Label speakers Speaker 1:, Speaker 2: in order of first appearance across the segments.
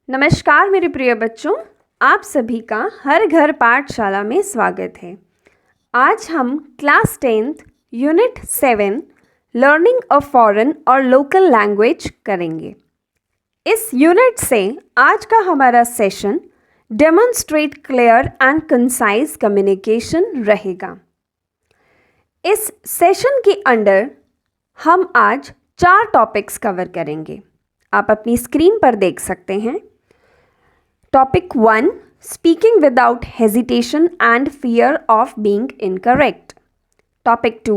Speaker 1: नमस्कार मेरे प्रिय बच्चों, आप सभी का हर घर पाठशाला में स्वागत है। आज हम class 10th unit 7 learning a foreign और लोकल लैंग्वेज करेंगे। इस यूनिट से आज का हमारा session demonstrate clear and concise communication रहेगा। इस सेशन के अंडर हम आज 4 टॉपिक्स कवर करेंगे। आप अपनी स्क्रीन पर देख सकते हैं। Topic 1 Speaking without hesitation and fear of being incorrect. Topic 2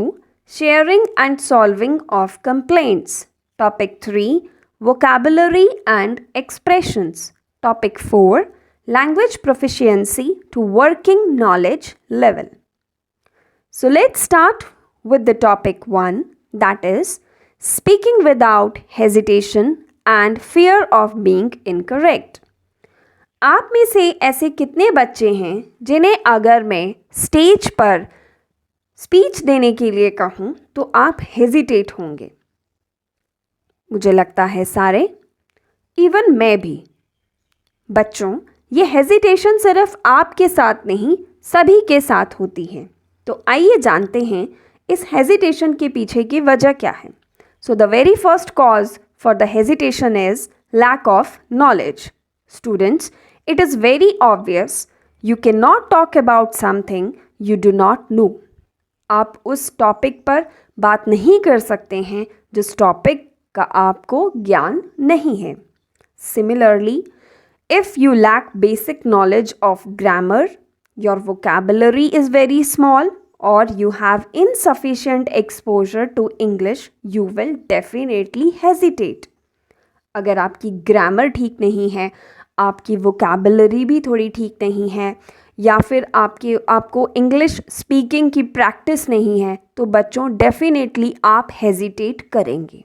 Speaker 1: Sharing and solving of complaints. Topic 3 Vocabulary and expressions. Topic 4 Language proficiency to working knowledge level. So let's start with the topic 1, that is speaking without hesitation and fear of being incorrect. आप में से ऐसे कितने बच्चे हैं जिन्हें अगर मैं स्टेज पर स्पीच देने के लिए कहूँ तो आप हेजिटेट होंगे? मुझे लगता है सारे, इवन मैं भी। बच्चों, ये हेजिटेशन सिर्फ आपके साथ नहीं सभी के साथ होती है। तो आइए जानते हैं इस हेजिटेशन के पीछे की वजह क्या है। So the very first cause for the hesitation is lack of knowledge. Students, it is very obvious you cannot talk about something you do not know. आप उस टॉपिक पर बात नहीं कर सकते हैं जिस टॉपिक का आपको ज्ञान नहीं है। Similarly, if you lack basic knowledge of grammar, your vocabulary is very small, or you have insufficient exposure to English, you will definitely hesitate. अगर आपकी ग्रामर ठीक नहीं है, आपकी वोकैबुलरी भी थोड़ी ठीक नहीं है, या फिर आपको इंग्लिश स्पीकिंग की प्रैक्टिस नहीं है, तो बच्चों डेफिनेटली आप हेजिटेट करेंगे।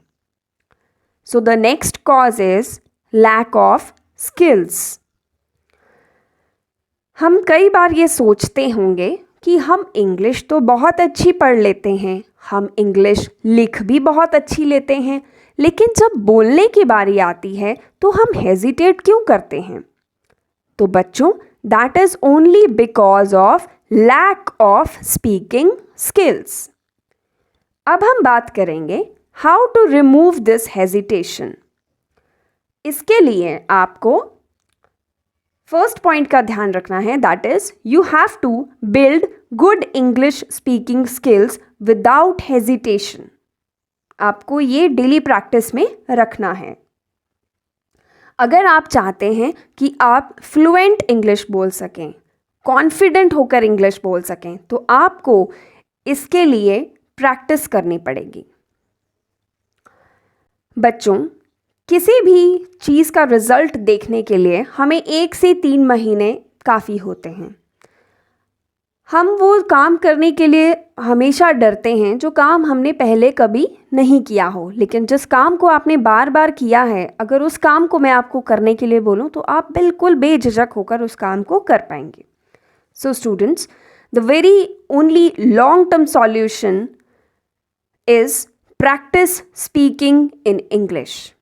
Speaker 1: So the next cause is lack of skills. हम कई बार ये सोचते होंगे कि हम इंग्लिश तो बहुत अच्छी पढ़ लेते हैं, हम इंग्लिश लिख भी बहुत अच्छी लेते हैं, लेकिन जब बोलने की बारी आती है तो हम हेजिटेट क्यों करते हैं? तो बच्चों, that is only because of lack of speaking skills. अब हम बात करेंगे how to remove this hesitation. इसके लिए आपको फर्स्ट पॉइंट का ध्यान रखना है, that is you have to build good English speaking skills without hesitation. आपको ये डेली प्रैक्टिस में रखना है। अगर आप चाहते हैं कि आप फ्लुएंट इंग्लिश बोल सकें, कॉन्फिडेंट होकर इंग्लिश बोल सकें, तो आपको इसके लिए प्रैक्टिस करनी पड़ेगी। बच्चों, किसी भी चीज़ का रिज़ल्ट देखने के लिए हमें 1 से 3 महीने काफ़ी होते हैं। हम वो काम करने के लिए हमेशा डरते हैं जो काम हमने पहले कभी नहीं किया हो, लेकिन जिस काम को आपने बार बार किया है, अगर उस काम को मैं आपको करने के लिए बोलूं तो आप बिल्कुल बेझिझक होकर उस काम को कर पाएंगे। So students, the very only long term solution is practice speaking in English.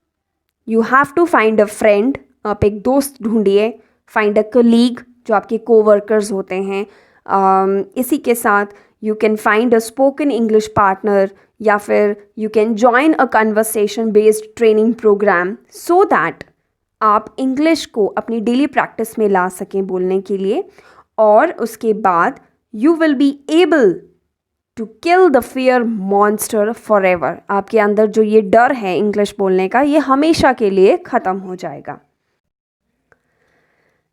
Speaker 1: You have to find a friend. आप एक दोस्त ढूंढिए, फाइंड अ कलीग जो आपके कोवर्कर्स होते हैं। इसी के साथ you can find a spoken English partner, या फिर you can join a conversation based training program, so that आप इंग्लिश को अपनी डेली प्रैक्टिस में ला सकें बोलने के लिए, और उसके बाद you will be able to kill the fear monster for ever. आपके अंदर जो ये डर है इंग्लिश बोलने का, ये हमेशा के लिए ख़त्म हो जाएगा।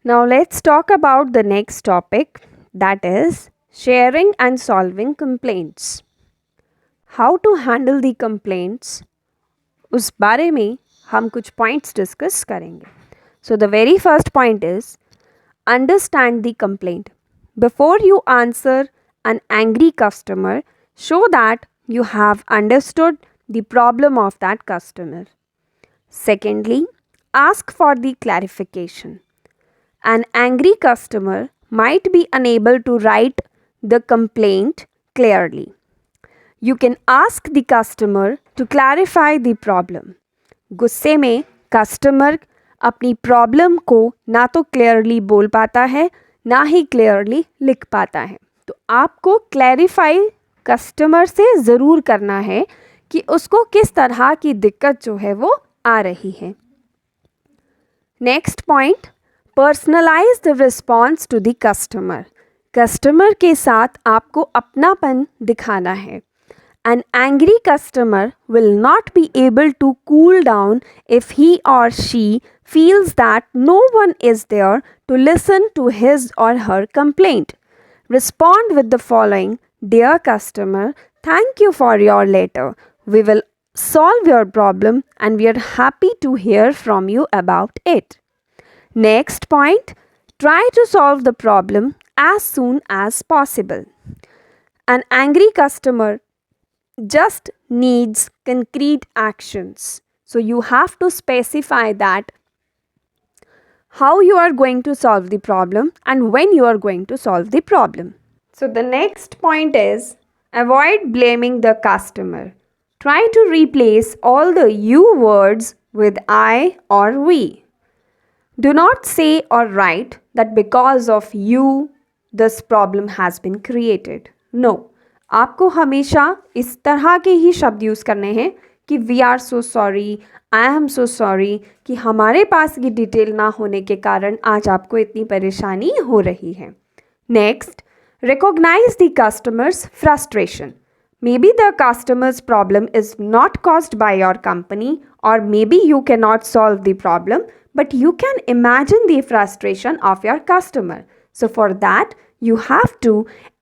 Speaker 1: Now let's talk about the next topic, that is sharing and solving complaints. How to handle the complaints, उस बारे में हम कुछ पॉइंट्स डिस्कस करेंगे। So the very first point is understand the complaint. Before you answer an angry customer, show that you have understood the problem of that customer. Secondly, ask for the clarification. An angry customer might be unable to write the complaint clearly. You can ask the customer to clarify the problem. गुस्से में customer अपनी problem को ना तो clearly बोल पाता है ना ही क्लियरली लिख पाता है। तो आपको क्लैरिफाई कस्टमर से ज़रूर करना है कि उसको किस तरह की दिक्कत जो है वो आ रही है। Next point, personalise the response to the customer. Customer के साथ आपको अपनापन दिखाना है। An angry customer will not be able to cool down if he or she feels that no one is there to listen to his or her complaint. Respond with the following: Dear customer, thank you for your letter. We will solve your problem and we are happy to hear from you about it. Next point, try to solve the problem as soon as possible. An angry customer just needs concrete actions. So you have to specify that how you are going to solve the problem and when you are going to solve the problem. So the next point is avoid blaming the customer. Try to replace all the you words with I or we. Do not say or write that because of you this problem has been created. No. आपको हमेशा इस तरह के ही शब्द use करने हैं कि we are so sorry, I am so sorry, कि हमारे पास ये डिटेल ना होने के कारण आज आपको इतनी परेशानी हो रही है। Next, recognise the customer's frustration. Maybe the customer's problem is not caused by your company, or maybe you cannot solve the problem, but you can imagine the frustration of your customer. So for that, you have to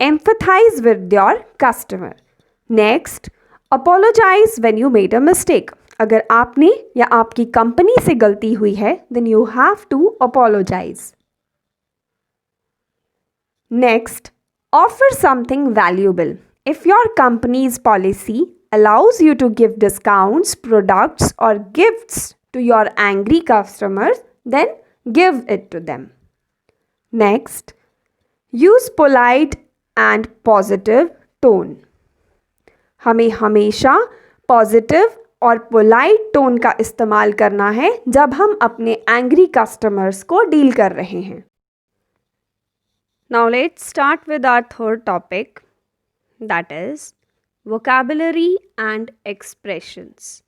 Speaker 1: empathize with your customer. Next, apologize when you made a mistake. अगर आपने या आपकी company से गलती हुई है, then you have to apologize. Next, offer something valuable. If your company's policy allows you to give discounts, products, or gifts to your angry customers, then give it to them. Next, use polite and positive tone. हमें हमेशा positive और polite tone का इस्तेमाल करना है जब हम अपने एंग्री कस्टमर्स को डील कर रहे हैं। Now let's start with our third topic, that is vocabulary and expressions.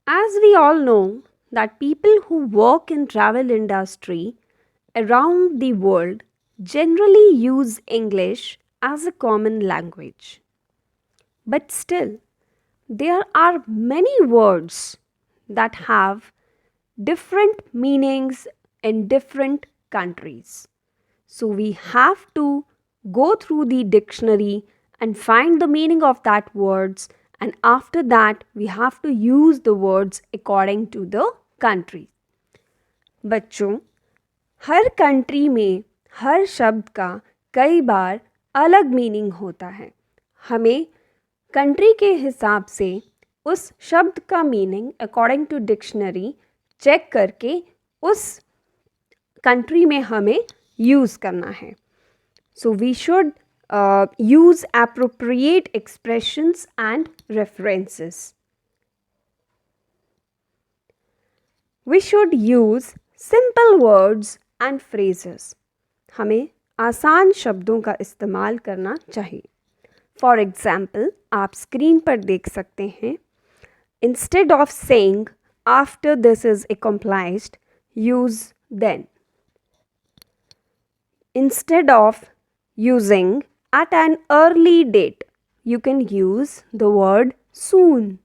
Speaker 1: As we all know that people who work in travel industry around the world generally use English as a common language. But still, there are many words that have different meanings in different countries. So we have to go through the dictionary and find the meaning of that words, and after that we have to use the words according to the country. बच्चों, हर country में हर शब्द का कई बार अलग meaning होता है। हमें country के हिसाब से उस शब्द का meaning according to dictionary check करके उस कंट्री में हमें यूज़ करना है। So we should use appropriate expressions and references. We should use simple words and phrases. हमें आसान शब्दों का इस्तेमाल करना चाहिए। For example, आप स्क्रीन पर देख सकते हैं, instead of saying after this is accomplished, use then. Instead of using at an early date, you can use the word soon.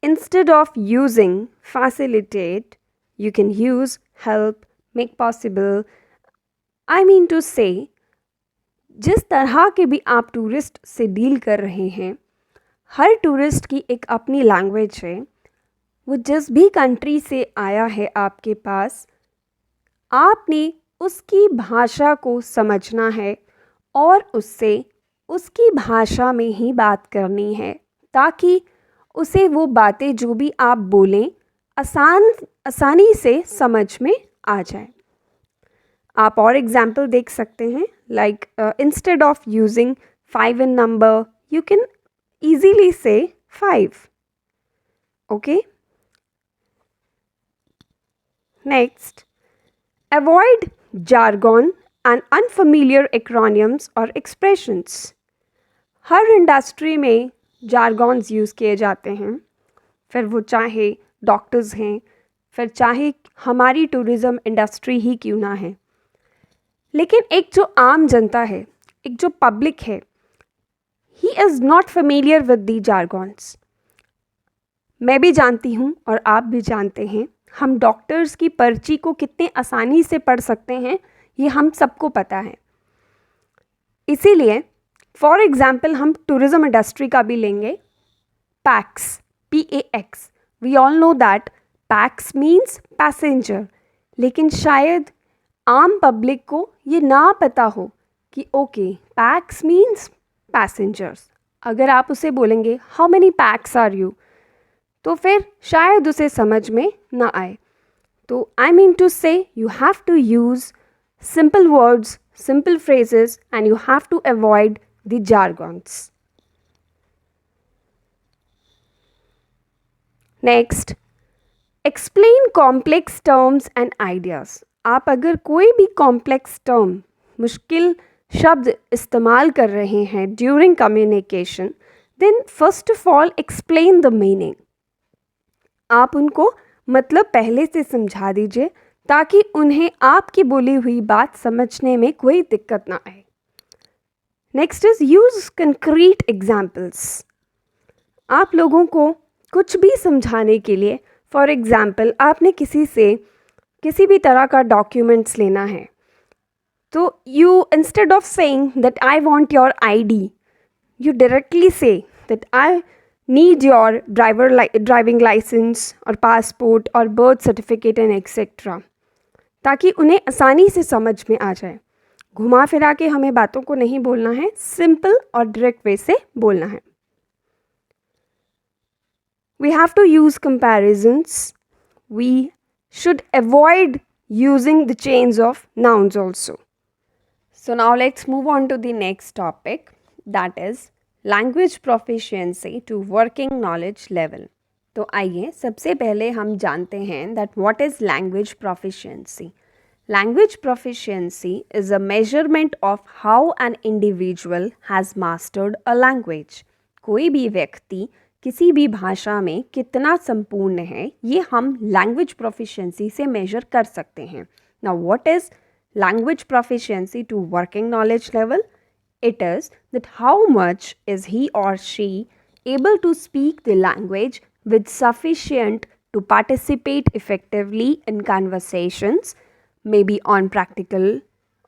Speaker 1: Instead of using facilitate, you can use help, make possible. I mean to say, जिस तरह के भी आप tourist से deal कर रहे हैं, हर tourist की एक अपनी लैंग्वेज है। वो जिस भी कंट्री से आया है आपके पास, आपने उसकी भाषा को समझना है और उससे उसकी भाषा में ही बात करनी है, ताकि उसे वो बातें जो भी आप बोलें आसानी से समझ में आ जाए। आप और एग्जाम्पल देख सकते हैं, like instead of using 5 in number, you can easily say 5. Okay? Next, avoid jargon and unfamiliar acronyms or expressions. Her industry में जारगॉन्स यूज़ किए जाते हैं, फिर वो चाहे डॉक्टर्स हैं, फिर चाहे हमारी टूरिज़्म इंडस्ट्री ही क्यों ना है, लेकिन एक जो आम जनता है, एक जो पब्लिक है, he is not familiar with the jargons. मैं भी जानती हूँ और आप भी जानते हैं, हम डॉक्टर्स की पर्ची को कितने आसानी से पढ़ सकते हैं, ये हम सबको पता है. इसीलिए फॉर एग्ज़ाम्पल हम टूरिज़्म इंडस्ट्री का भी लेंगे. Pax, PAX, we all know that pax means passenger, लेकिन शायद आम पब्लिक को ये ना पता हो कि ओके पैक्स मीन्स पैसेंजर्स. अगर आप उसे बोलेंगे how many pax are you, तो फिर शायद उसे समझ में ना आए. तो I mean to say you have to use simple words, simple phrases, and you have to avoid the jargons. Next, explain complex terms and ideas. आप अगर कोई भी complex term, मुश्किल शब्द इस्तेमाल कर रहे हैं during communication, then first of all explain the meaning. आप उनको मतलब पहले से समझा दीजिए ताकि उन्हें आपकी बोली हुई बात समझने में कोई दिक्कत ना आए. Next is use concrete examples. आप लोगों को कुछ भी समझाने के लिए, फॉर एग्ज़ाम्पल आपने किसी से किसी भी तरह का डॉक्यूमेंट्स लेना है, तो you instead of saying that I want your ID, you directly say that I need your driving license or passport or birth certificate and etc. ताकि उन्हें आसानी से समझ में आ जाए. घुमा फिरा के हमें बातों को नहीं बोलना है, सिंपल और डायरेक्ट वे से बोलना है. We have to use comparisons. We should avoid using the chains of nouns also. So now let's move on to the next topic, that is language proficiency to working knowledge level. तो आइए सबसे पहले हम जानते हैं that what is language proficiency. Language proficiency is a measurement of how an individual has mastered a language. कोई भी व्यक्ति किसी भी भाषा में कितना संपूर्ण है, ये हम language proficiency से measure कर सकते हैं. Now what is language proficiency to working knowledge level? It is that how much is he or she able to speak the language with sufficient to participate effectively in conversations, maybe on practical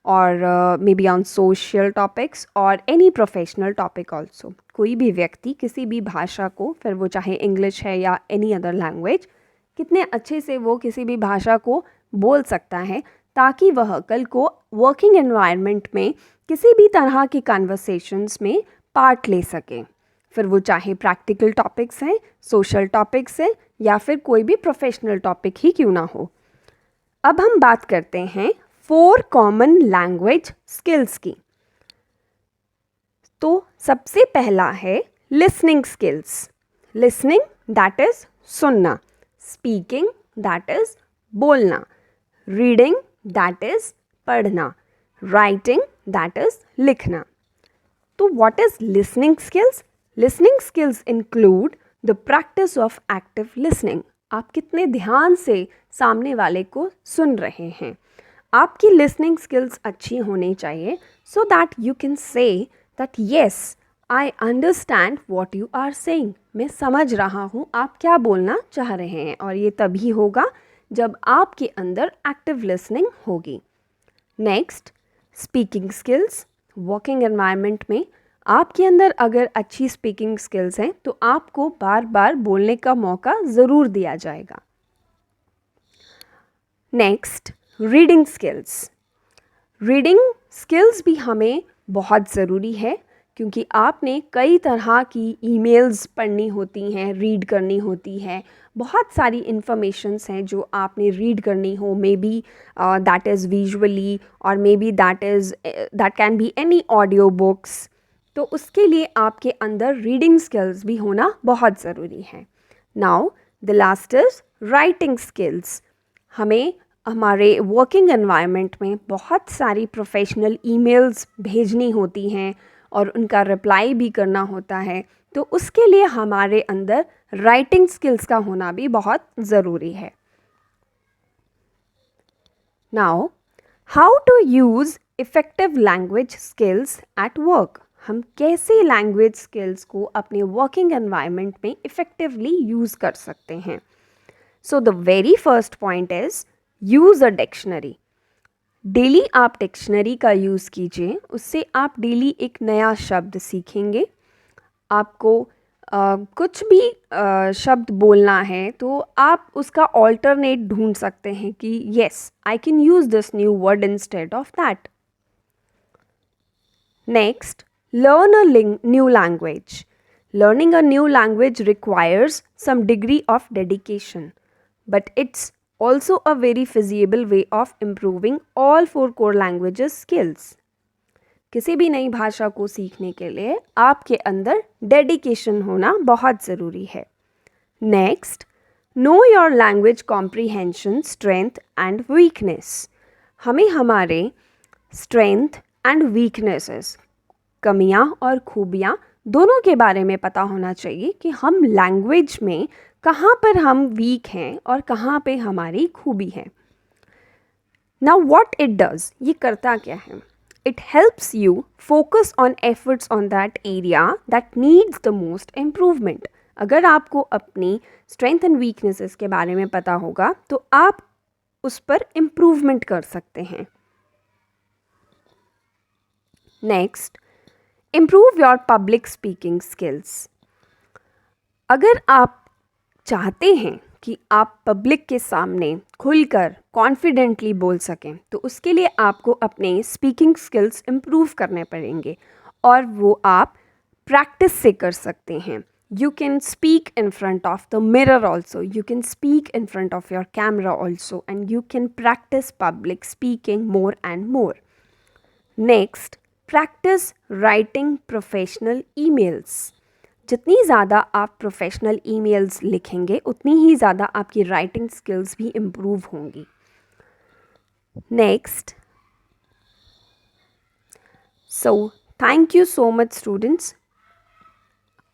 Speaker 1: or maybe on social topics or any professional topic also. कोई भी व्यक्ति किसी भी भाषा को, फिर वो चाहे इंग्लिश है या एनी अदर लैंग्वेज, कितने अच्छे से वो किसी भी भाषा को बोल सकता है ताकि वह कल को वर्किंग एनवायरनमेंट में किसी भी तरह की कन्वर्सेशंस में पार्ट ले सके, फिर वो चाहे प्रैक्टिकल टॉपिक्स हैं, सोशल टॉपिक्स हैं या फिर कोई भी प्रोफेशनल टॉपिक ही क्यों ना हो. अब हम बात करते हैं 4 कॉमन लैंग्वेज स्किल्स की. तो सबसे पहला है listening skills. Listening that is सुनना, स्पीकिंग दैट इज़ बोलना, रीडिंग दैट इज़ पढ़ना, राइटिंग दैट इज़ लिखना. तो what is listening skills? Listening skills include the practice of active listening. आप कितने ध्यान से सामने वाले को सुन रहे हैं. आपकी लिसनिंग स्किल्स अच्छी होनी चाहिए so that you can say that yes I understand what you are saying. मैं समझ रहा हूँ आप क्या बोलना चाह रहे हैं, और ये तभी होगा जब आपके अंदर एक्टिव लिसनिंग होगी. Next, speaking skills. Working environment में आपके अंदर अगर अच्छी स्पीकिंग स्किल्स हैं तो आपको बार बार बोलने का मौका ज़रूर दिया जाएगा. Next, reading skills. Reading skills भी हमें बहुत ज़रूरी है क्योंकि आपने कई तरह की ईमेल्स पढ़नी होती हैं, रीड करनी होती है. बहुत सारी इन्फॉर्मेशंस हैं जो आपने रीड करनी हो, maybe that is visually और maybe that can be any audio books. तो उसके लिए आपके अंदर रीडिंग स्किल्स भी होना बहुत ज़रूरी है. Now the last is writing skills. हमें हमारे वर्किंग एनवायरनमेंट में बहुत सारी प्रोफेशनल ईमेल्स भेजनी होती हैं और उनका रिप्लाई भी करना होता है, तो उसके लिए हमारे अंदर राइटिंग स्किल्स का होना भी बहुत ज़रूरी है. Now, how to use effective language skills at work. हम कैसे लैंग्वेज स्किल्स को अपने वर्किंग एनवायरनमेंट में इफ़ेक्टिवली यूज़ कर सकते हैं. So the very first point is use a dictionary. Daily आप डिक्शनरी का यूज़ कीजिए, उससे आप डेली एक नया शब्द सीखेंगे. आपको कुछ भी शब्द बोलना है तो आप उसका ऑल्टरनेट ढूंढ सकते हैं कि yes, I can use this new word instead of that. Next, learn a new language. Learning a new language requires some degree of dedication, but it's also a very feasible way of improving all four core languages skills. किसी भी नई भाषा को सीखने के लिए आपके अंदर डेडिकेशन होना बहुत ज़रूरी है. Next, know your language comprehension strength and weakness. हमें हमारे स्ट्रेंथ एंड वीकनेसेस, कमियां और खूबियां दोनों के बारे में पता होना चाहिए कि हम लैंग्वेज में कहाँ पर हम वीक हैं और कहाँ पे हमारी खूबी है. नाउ व्हाट इट डज, ये करता क्या है? It helps you focus on efforts on that area that needs the most improvement. अगर आपको अपनी स्ट्रेंथ एंड वीकनेसेस के बारे में पता होगा तो आप उस पर इम्प्रूवमेंट कर सकते हैं. Next, improve your public speaking skills. अगर आप चाहते हैं कि आप पब्लिक के सामने खुलकर कॉन्फिडेंटली बोल सकें तो उसके लिए आपको अपने स्पीकिंग स्किल्स इम्प्रूव करने पड़ेंगे और वो आप प्रैक्टिस से कर सकते हैं. You can speak in front of the mirror also. You can speak in front of your camera also, and you can practice public speaking more and more. Next, practice writing professional emails. जितनी ज़्यादा आप professional emails लिखेंगे उतनी ही ज़्यादा आपकी writing skills भी improve होंगी. Next, so thank you so much students.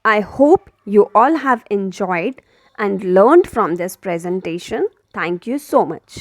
Speaker 1: I hope you all have enjoyed and learned from this presentation. Thank you so much.